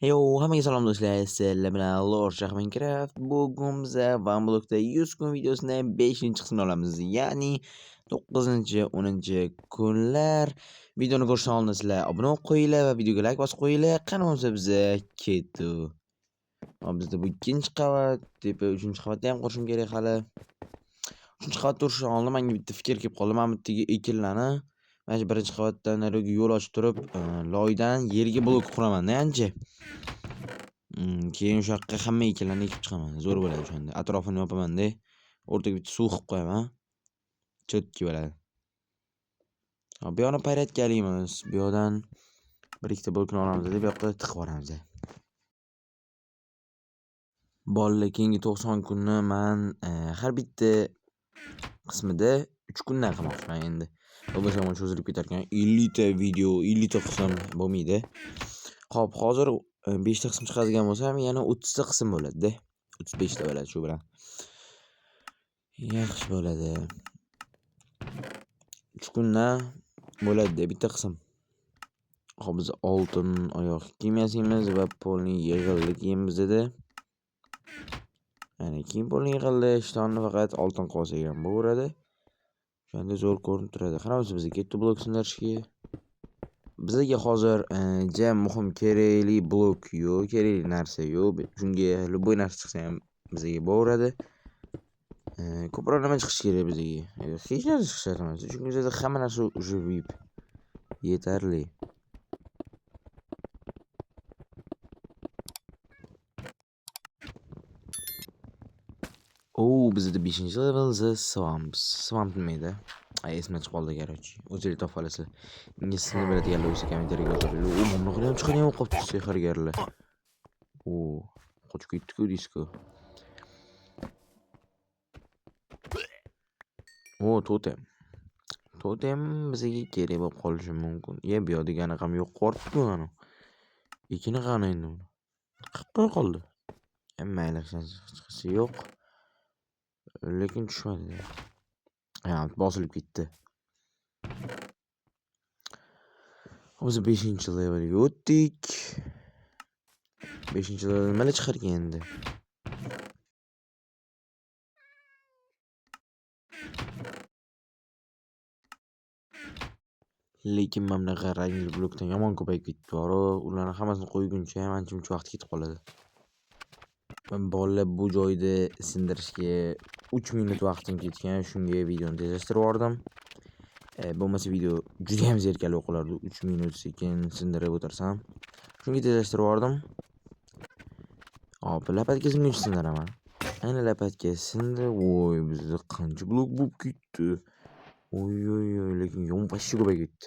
Yo, hammaga salom do'stlar. Sizlar bilan Lord Minecraft. Bugun biz One Block'da 100 kun videosini 5-qismini olamiz. Ya'ni 9-10 kunlar. Videoni ko'rishdan oldin sizlar obuna bo'lib qo'yinglar va videoga like bosib qo'yinglar. Qani bo'lsa biza ketdi. Bizda bu 2-qavat, tepa 3-qavatda ham qurishim kerak hali. 3-qavatda turishdan oldin menga bitta fikr kelib qoldi. Men bittaga ekinlarni mana shu 1-qavatdan nariga yo'l ochib turib, loydan yerga blok quraman-da ancha. Keyin o'sha yoqqa hamma ekinlarni ekib chiqaman. Zo'r bo'ladi o'shanda. Atrofini yopaman-da. O'rtaga bitta suv qilib qo'yaman. Chotki bo'ladi. Bu yoqni payratga olamiz. Bu yoqdan 1-2ta blokni olamiz deb bu yoqqa tiqib yuboramiz. Bolalar, keyingi 90 kunni men har bitta qismida 3 kundan qilmoqchiman endi. Bo'lmasa cho'zilib ketar ekan. 50 ta video, 50 ta qism bo'lmaydi. Xo'p, hozir 5 ta qism chiqadigan bo'lsam, yana 30 ta qism bo'ladi-da. 35 ta bo'ladi shu bilan. Yaxshi bo'ladi. 3 kundan bo'ladi bitta qism. Xo'p, biz oltin oyoq kiyim yasaymiz va polni yig'ildi keyin bizda. Ya'ni kiyim polni yig'ildi, ishtonni faqat oltin qolsa ham bo'laveradi. Shunda zo'r ko'rinib turadi. Qaraymiz bizga ketdi blok sindirishga. Bizga hozir jam muhim kerakli blok yo'q, kerakli narsa yo'q. Shunga любой narsa chiqsa ham bizga bo'laveradi. Ko'proq nima chiqishi kerak bizga? Hech narsa chiqishi emas. Chunki bizda hamma narsa уже VIP. Yetarli. Bizda 5-level The Swamps. Swamp nima edi? Esimdan chiqib qoldi, короче. O'zinglar topib olasizlar. Inglizchani biladiganlar bo'lsa kommentariyaga yozinglar. Mana ham chiqadigan qopti sehrgarlar. Qochib ketdi-ku disko. Totem. Totem bizga kerak bo'lib qolishi mumkin. Bu yoq degani ham yo'q qolibdi mana. Ikkini qani endi uni. Qilib qoldi. Mayli, chiqisi yo'q. Lekin tushmadi. Bosilib ketdi. Biz 5-levelga o'tdik. 5-level nima chiqargan endi? Lekin mana bunaqa rangli blokdan yomon ko'payib ketdi. Ularni hammasini qo'yguncha ancha-muncha vaqt ketib qoladi. Bolalar bu joyda sindirishga 3 minut vaqtim ketgan. Shunga videoni tezlashtirib yubordim. Bo'lmasa video juda ham zerikali o'qilardi. 3 minut sekin sindirib o'tirsam. Shunga tezlashtirib yubordim. Hop, lapatga singuncha sindiraman. Ayni lapatga sindi. Bizda qancha blok bo'lib ketdi. Lekin yonpashcha ko'payib ketdi.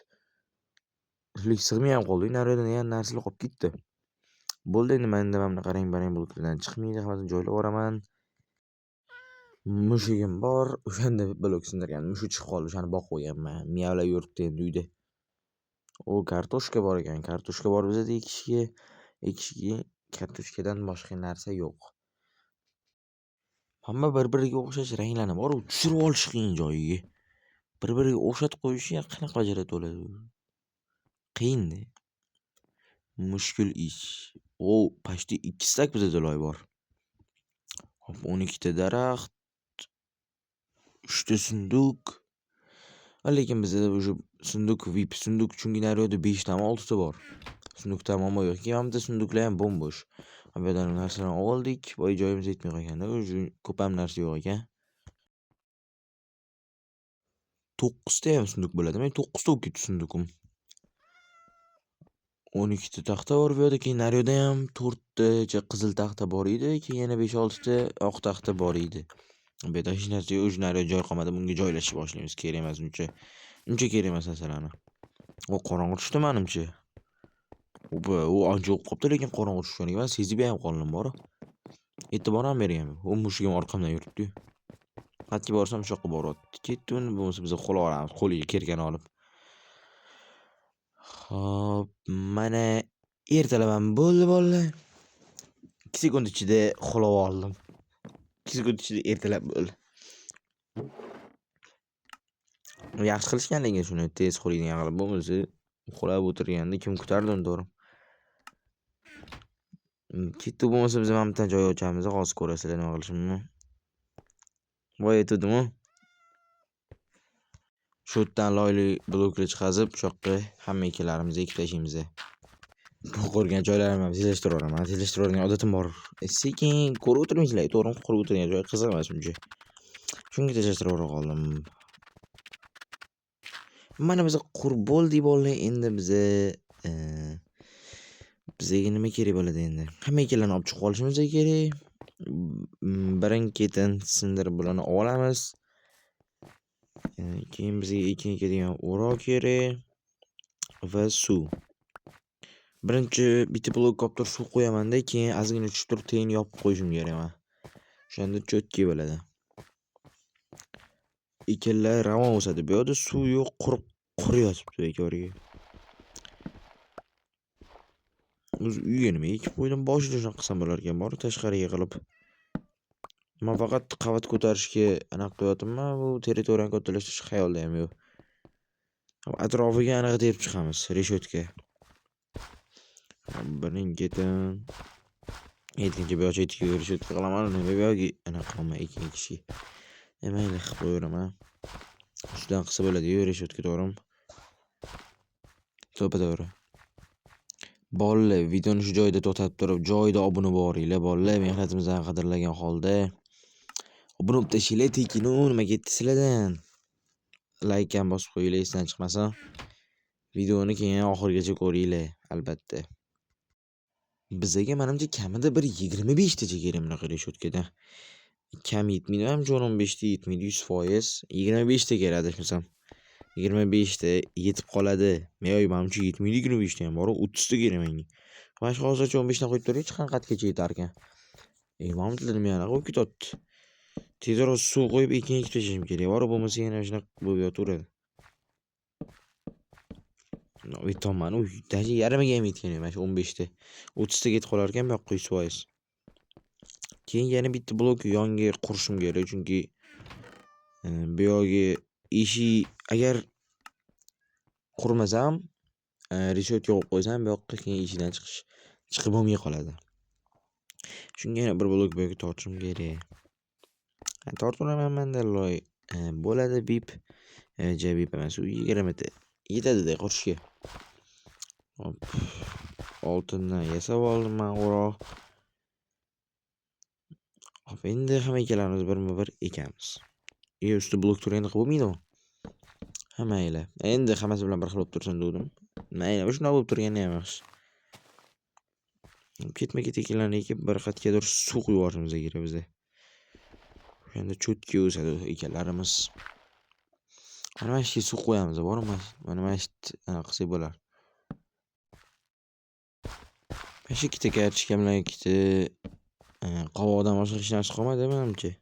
Lekin sig'may ham qoldi. Naridan yana narsalar qolib ketdi. Bo'ldi, endi menda mana bunaqa rang-barang bloklardan chiqmaydi. Hammasini joylab yuboraman. Mushugim bor. O'shanda blok sindirgan. Mushuk chiqib qoldi. O'shani boqib qo'yganman. Miyavlab yuribdi endi uyda. Kartoshka bor ekan. Kartoshka bor bizda ekishga kartoshkadan boshqa narsa yo'q. Hamma bir-biriga o'xshash ranglarni bor, tushirib olish qiyin joyiga. Bir-biriga o'xshatib qo'yish qanaqa bajaradi bo'ladi? Qiyin-da. Mushkul ish. Почти 2 stak bizda loy bor. Hop, 12 ta daraxt, 3 ta sunduk. Lekin bizda o'sha sunduk VIP sunduk chunki naryoqda 5 ta 6 ta bor. Sundukda muammo yo'q. Keyin bitta sunduklar ham bo'm-bo'sh. Bu yerdan narsalarni oldik. Voy, joyimiz yetmay qolganda, ko'p ham narsa yo'q ekan. 9 ta ham sunduk bo'ladi. Men 9 ta bo'lib ketdi sundukim. 12 ta taxta bor bu yerda. Keyin naryoqda ham 4 ta qizil taxta bor edi. Keyin yana 5-6 ta oq taxta bor edi. Bu yerda hech narsa yo'q. O'sha naryoq joy qolmadi. Bunga joylashib boshlaymiz. Kerak emas uncha. Uncha kerak emas narsalarni. Qorong'i tushdi menimcha. Ancha o'q qopti, lekin qorong'i tushganiga men sezib ham qoldim bor. E'tibor ham berganman. Mushugim orqamdan yuribdi. Qayerga borsam shu yoqqa boryapti. Ketdi uni, bo'lmasa biz qo'l olamiz, qo'liga kerkani olib. Xo'p, mana ertalaman bo'ldi bolalar. 2 sekund ichida xolab oldim. 2 sekund ichida ertalab bo'ldi. Yaxshi qilishgan lekin shuni tez qo'lingdan qilib bo'lmasa uxlab o'tirganda kim kutardi uni to'g'ri. Ketdi bo'lmasa biz mana bitta joy ochamiz, hozir ko'rasizlar nima qilishimni. Voy aytuvdim-ku. Shu yerdan loyli bloklar chiqazib, shu yoqqa hamma ekinlarimizni ekib tashlaymiz. Bu ko'rgan joylarimni ham tezlashtiraverman. Tezlashtiradigan odatim bor. Sekin ko'rib o'tirmaysizlar, to'g'ri qurib o'tirgan joy qiziq emas uncha. Shunga tezlashtirib qoldim. Mana biz qurib bo'ldik bolalar, endi bizga nima kerak bo'ladi endi? Hamma ekinlarni olib chiqib olishimiz kerak. Birin-ketin sindirib bularni olamiz. Keyin bizga ekin ekadigan o'roq kerak va suv. Birinchi bitta blok olib turib suv qo'yaman-da, keyin ozgina tushib turib tagini yopib qo'yishim kerak man. O'shanda cho'tki bo'ladi. Ekinlar ravon o'sadi. Bu yerda suv yo'q, qurib yotibdi bekorga. O'zi uyga nima ekib qo'ydim, boshida shunaqa qilsam bo'lar ekan, borib tashqariga qilib. Men faqat qavat ko'tarishga anaqa qilyapman, bu territoriyani kattalashtirish xayolda ham yo'q. Atrofiga anaqa terib chiqamiz, reshetka. Birin-ketin aytgancha bu yoqcha reshetka qilaman, nima bu yoqqa anaqa qilman ekin ekishga. Mayli qilib qo'yaveraman. Shundan qilsa bo'ladi-yu reshetka, to'g'rimi? To'g'ri. Bolalar, videoni shu joyda to'xtatib turib, joyida obuna boringlar, bolalar, mehnatimizni qadrlagan holda. Obuna bo'lib tashinglar, tekinu nima ketdi sizlardan? Like ham bosib qo'yinglar, esdan chiqmasa. Videoni keyin oxirigacha ko'ringlar, albatta. Bizga menimcha kamida bir 25 tacha kerak bunaqa reshetkada. Kam yetmaydi, menimcha 15 ta yetmaydi, 100%. 25 ta kerak adashmasam. 25 ta yetib qoladi. Menimcha yetmaydi 25 ta ham bor, 30 ta kerak menga. Mana shu hozircha 15 ta qo'yib turing, hech qanaqagacha yetar ekan. Menimcha nima yana qo'yib ketyapti. Tezroq suv qo'yib ekin ekib tashlashim kerak. Bor bo'lmasa yana shunaqa bo'lib yotaveradi. Aytolman, даже yarmiga ham yetgan emas, 15 ta. 30 ta ketib qolar ekan bu yoqqa 100%. Keyin yana bitta blok yonga qurishim kerak, chunki bu yoqga eshik agar qurmasam, reshetka qo'yib qo'ysam, bu yoqqa keyin eshikdan chiqib bo'lmay qoladi. Shunga yana bir blok bu yoqqa tortishim kerak. Tortiraman menda loy. Bo'ladi bip. Bip emas, u 20 ta. Yetadi-da qurishga. Hop. Oltindan yasab oldim men o'roq. Hop, endi hamma ekinlarimiz birma-bir ekamiz. Usti blok turganda qilib bo'lmaydimi? Mayli. Endi hammasi bilan bir xil bo'lib tursin dedim. Mayli, shunday bo'lib turgani ham yaxshi. Ketma-ket ekinlarni ekib, bir qatgadir suv quyib yuborishimiz kerak bizda. O'shanda cho'tki o'sadi ekinlarimiz. Mana shu suv qo'yamiz, bormi? Mana shu anaqa qilsak bo'lar. Mana shu ikkita kartochka bilan ikkita qovoqdan boshqa hech narsa qolmadi menimcha.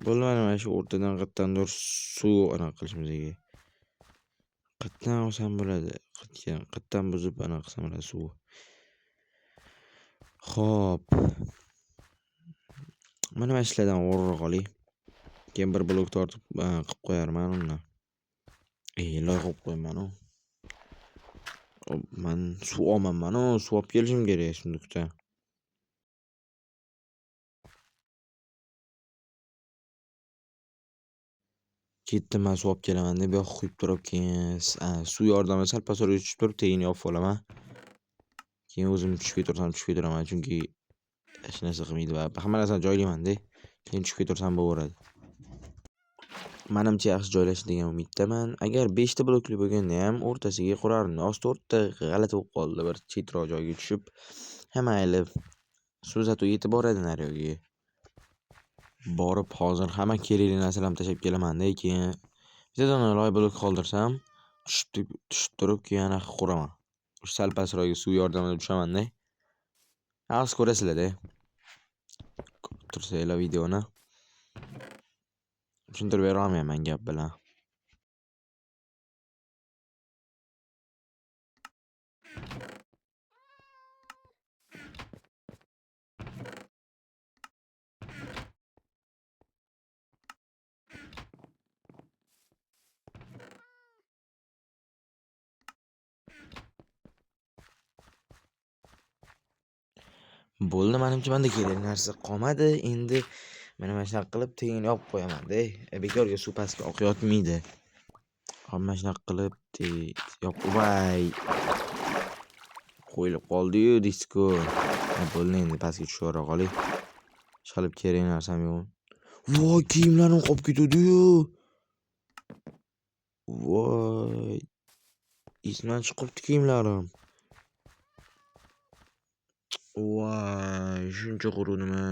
Bo'lmadi, mana shu o'rtadan qattandir suv anaqa qilishimiz kerak. Qatdan olsam bo'ladi. Qatdan buzib anaqa qilsam bo'ladi suv. Xo'p. Mana shulardan o'roq oling. Keyin bir blok tortib qilib qo'yarman uni. Loy qilib qo'yman-ku. Men suv olmayman, suv olib kelishim kerak sundukdan. Ketdim, men suv olib kelaman deb bu yoqqa quyib turib, keyin suv yordamida sal pastroq tushib turib, tagini yopib olaman. Keyin o'zim tushib ketiraman, chunki hech narsa qilmaydi va hamma narsani joylayman-da. Keyin tushib ketaversam bo'laveradi. Menimcha yaxshi joylash degan umiddaman. Agar 5 ta blokli bo'lganda ham o'rtasiga qurardim. Osti o'rta g'alati bo'lib qoldi, bir chetroq joyga tushib. Mayli. Suv zato yetib boradi nariyoqqa. Borib hozir hamma kerakli narsalarni tashlab kelaman-da, keyin bittadan loy blok qoldirsam, tushib turib keyin anaqa quraman. O'sha sal pastroqga suv yordamida tushaman-da. Hozir ko'rasizlar-da. Ko'rib tursanglar videoni. Tushuntirib bera olmayman gap bilan. Bo'ldi, menimcha menda kerak narsa qolmadi. Endi mana shunaqa qilib tagini yopib qo'yaman-da. Bekorga suv pastga oqayotmaydi. Hop, mana shunaqa qilib voy! Qo'yilib qoldi-yu disko. Bo'ldi, endi pastga tushivera qolay. Hech qilib kerak narsam yo'q. Voy, kiyimlarim qolib ketdi-yu. Voy! Esimdan chiqib qolibdi kiyimlarim. Voy, shuncha qurudimi?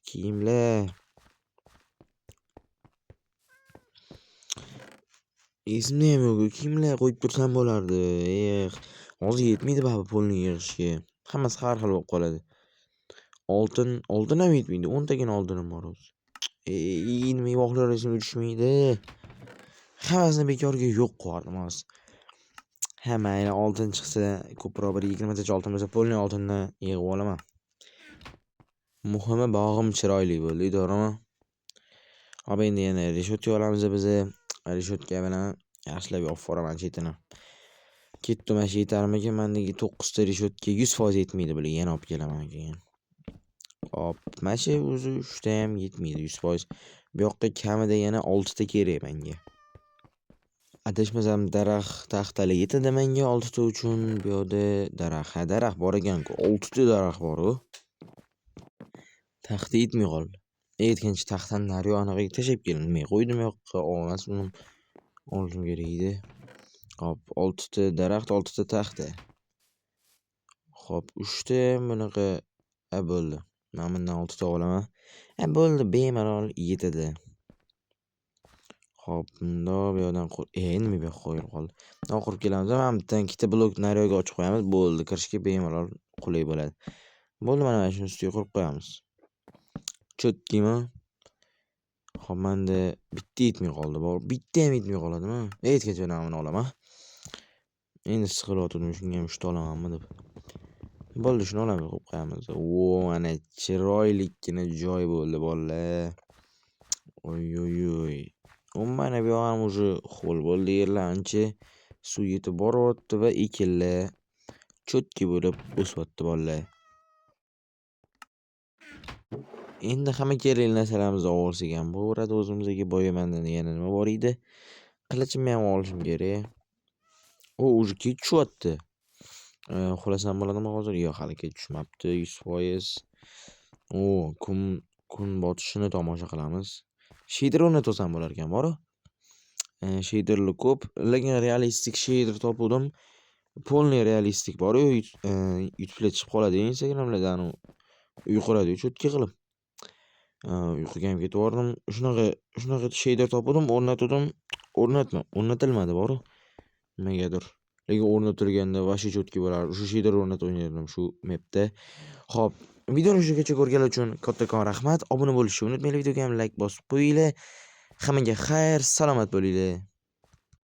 Kiyimlar. Esimda ham yo'q, kiyimlar qo'yib tursam bo'lardi. Hozir yetmaydi baribir pulni yig'ishga. Hammasi har xil bo'lib qoladi. Oltin ham yetmaydi. 10 tagina oltinim bor o'zi. Nima voqealar esimga tushmaydi. Hammasini bekorga yo'q qilyaptim hozir. Mayli, oltin chiqsa, ko'proq bir 20 tacha oltin bo'lsa, pulni oltinni yig'ib olaman. Muhimi bog'im chiroyli bo'ldi, to'g'rimi? Hop, endi yana reshotka olamiz biz. Reshotka bilan yaxshilab yopib yuboraman chetini. Ketdi mana shu yetarmikan? Mendagi 9 ta reshotka 100% yetmaydi, bular yana olib kelaman keyin. Hop, mana shu o'zi 3 ta ham yetmaydi 100%. Bu yoqqa kamida yana 6 ta kerak menga. Adashmasam daraxt taxtali yetadi menga 6 ta uchun. Bu yerda daraxt bor ekan-ku. 6 ta daraxt bor-ku. Taxta yetmay qoldi. Aytgancha taxtani nari yonig'iga tashlab kelmay qo'ydim yoqqa. Olmasam olishim kerak edi. Hop, 6 ta daraxt, 6 ta taxta. Hop, 3 ta bunaqa bo'ldi. Men bundan 6 ta olaman. Bo'ldi, bemalol yetadi. Hop, bundoq bu yerdan nima bu yoqqa qo'yib qoldi. Qurib kelamiz. Mana bittadan ikkita blok nariyoqqa ochib qo'yamiz. Bo'ldi, kirishga bemalol qulay bo'ladi. Bo'ldi, mana shuni ustiga qurib qo'yamiz. Cho'tkimi? Hop, menda bitta yetmay qoldi. Bitta ham yetmay qoladimi? Aytgancha buni olaman. Endi siqilyotgandim, shunga ham 3 ta olamanmi deb. Bo'ldi, shuni olamiz, qo'yib qo'yamiz. Mana chiroylikkina joy bo'ldi, bolalar. Oy. Mana bu yoq ham уже ho'l bo'ldi, yerlar ancha suv yetib boryapti va ekinlar cho'tki bo'lib o'syapti, bolalar. Endi hamma kerakli narsalarimizni olib olsak ham bo'laveradi. O'zimizga boyamandan yana nima bor edi? Qilichimni ham olishim kerak. Уже kech tushyapti. Xulasam bo'ladimi hozir? Yo'q, hali kech tushmabdi 100%. Kun botishini tomosha qilamiz. Shader o'rnatsam bo'lar ekan, bor-ku. Shaderlar ko'p, lekin realistik shader topdim. Polniy realistik bor-ku, YouTube'ga chiqib qoladi, Instagram'lardan uyquradi cho'tka qilib. Uyquga ham ketib bordim. Shunaqa shader topdim, o'rnatilmadi, bor-ku. Nimagadir. Lekin o'rnatilganda vashi cho'tka bo'lar. Shu shader o'rnatib o'ynardim shu mapda. Xo'p, videoni shugacha ko'rganlar uchun kattakon rahmat. Obuna bo'lishni unutmanglar, videoga ham like bosib qo'yinglar. Hammaga xayr, salomat bo'linglar.